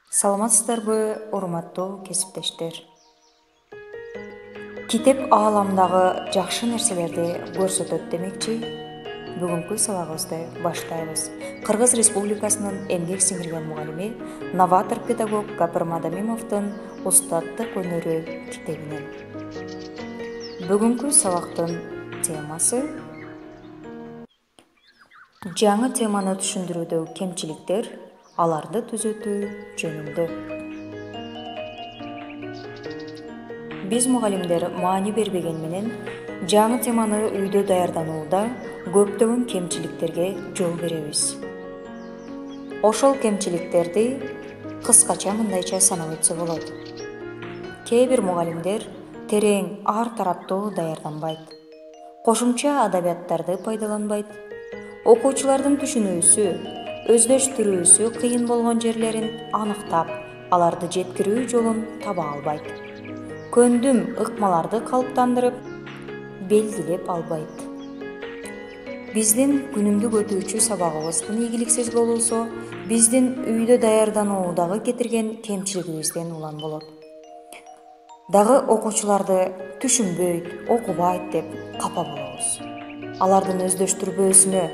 Саламатсыздарбы, урматтуу кесиптештер. Китеп ааламдагы жакшы нерселерди көрсөтөт демекчи, бүгүнкү сабагыбызды баштайбыз. Кыргыз Республикасынын эмгек сиңирген мугалими, новатор педагог Гапыр Мадамимовдун устаттык өнөрү китебинен. Бүгүнкү сабактын темасы жаңы теманы түшүндүрүүдөгү кемчиликтер, аларды түзөтүү жөнүндө. Биз мугалимдер маани бербеген менен жаңы теманы үйдө даярданууда көптөгөн кемчиликтерге жол беребиз. Ошол кемчиликтерди кыскача мындайча санап өтсө болот. Кээ бир мугалимдер терең, ар тараптуу даярданбайт. Кошумча адабияттарды пайдаланбайт. Окуучулардын түшүнүүсү, өздөштүрүүсү кыйын болгон жерлерин аныктап, аларды жеткирүү жолун таба албайт. Көндүм ыкмаларды калыптандырып, белгилеп албайт. Биздин күнүмдүк өтүүчү сабагыбыздын ийгиликсиз болуусу биздин үйдө даярдануудагы кетирген кемчилигибизден улам болот. Дагы окуучуларды түшүнбөйт, окубайт деп капа болобуз. Алардын өздөштүрбөөсүнө,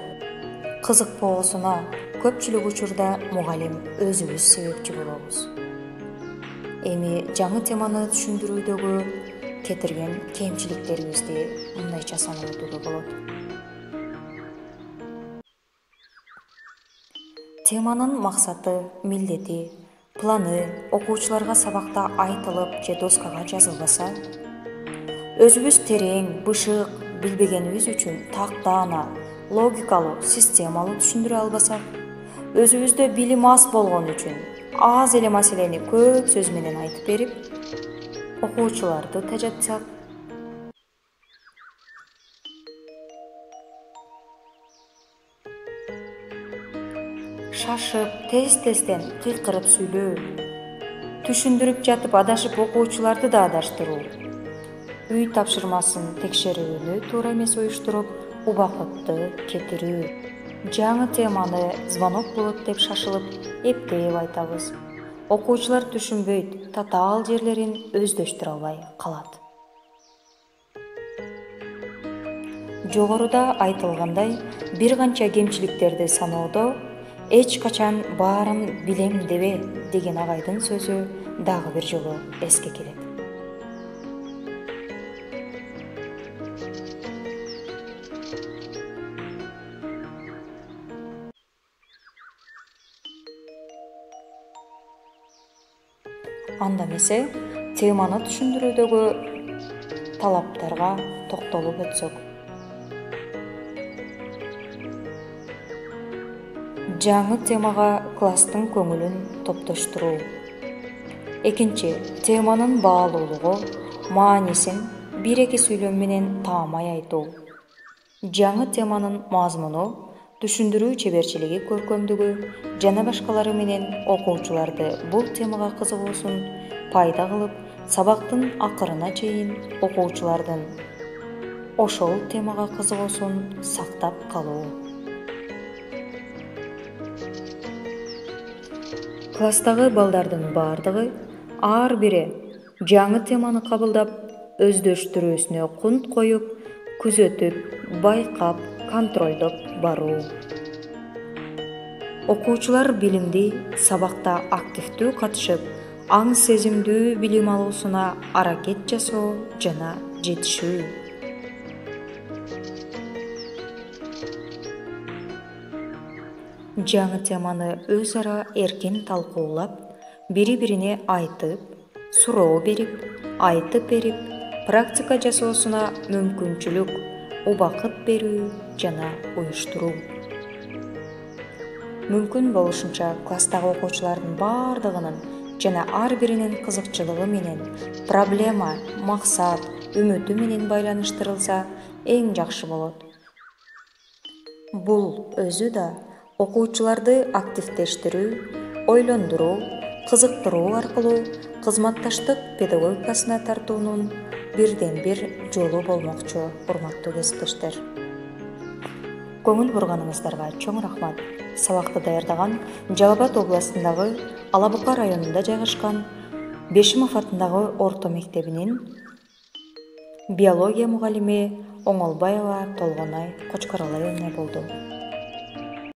кызыкпоосуна көпчүлүк учурда мугалим өзүбүз себепчи болобуз. Эми жаңы теманы түшүндүрүүдөгү кетирген кемчиликтерибизди мындайча санап өтүүгө болот. Теманын максаты, милдети, планы окуучуларга сабакта айтылып же доскага жазылбаса, өзүбүз терең, бышык билбегенибиз үчүн тактаана, логикалуу, системалуу түшүндүрө албасак, өзүбүздө билим аз болгон үчүн аз эле маселени көп сөз менен айтып берип, окуучуларды тажатсак, шашып, тез-тезден кыйкырып сүйлөө, түшүндүрүп жатып адашып окуучуларды да адаштыруу, үй тапшырмасын текшерүүнү туура эмес уюштуруп, убакытты кетирүү, жаңы теманы звонок болот деп шашылып, эптеп айтабыз. Окуучулар түшүнбөйт, татаал жерлерин өздөштүрө албай калат. Жогоруда айтылгандай, бир канча кемчиликтерди саноодо эч качан баарын билем дебе деген агайдын сөзү дагы бир жолу эске келет. Анда эмесе, теманы түшүндүрүүдөгү талаптарга токтолуп өтсөк. Жаңы темага класстын көңүлүн топтоштуруу. Экинчи, теманын баалуулугу, маанисин бир-эки сүйлөм менен таамай айтуу. Жаңы теманын мазмуну, түшүндүрүү чеберчилиги, көркөмдүгү жана башкалары менен окуучуларды бул темага кызыгуусун пайда кылып, сабактын акырына чейин окуучулардын ошол темага кызыгуусун сактап калуу. Класстагы балдардын баардыгы ар бири жаңы теманы кабылдап, өздөштүрүүсүнө кунт коюп, күзөтүп, байкап, контролдоп баруу. Окуучулар билимди сабакта активдүү катышып, аң сезимдүү билим алуусуна аракет жасоо жана жетишүү. Жаңы теманы өз ара эркин талкуулап, бири-бирине айтып, суроо берип, айтып берип, практика жасоосуна мүмкүнчүлүк, убакыт берүү жана уюштуруу. Мүмкүн болушунча класстагы окуучулардын баардыгынын жана ар биринин кызыкчылыгы менен, проблема, максат, үмүтү менен байланыштырылса эң жакшы болот. Бул өзү да окуучуларды активдештирүү, ойлондуруу, кызыктыруу аркылуу кызматташтык педагогикасына тартуунун бирден бир жолу болмокчу, урматтуу кесиптештер. Көңүл бурганыңыздарга чоң рахмат. сабакты даярдаган Жалал Абад областындагы Алабука районунда жайгашкан Бешимов атындагы орто мектебинин биология мугалими Оңолбаева Толгонай Кочкоролоевна болду.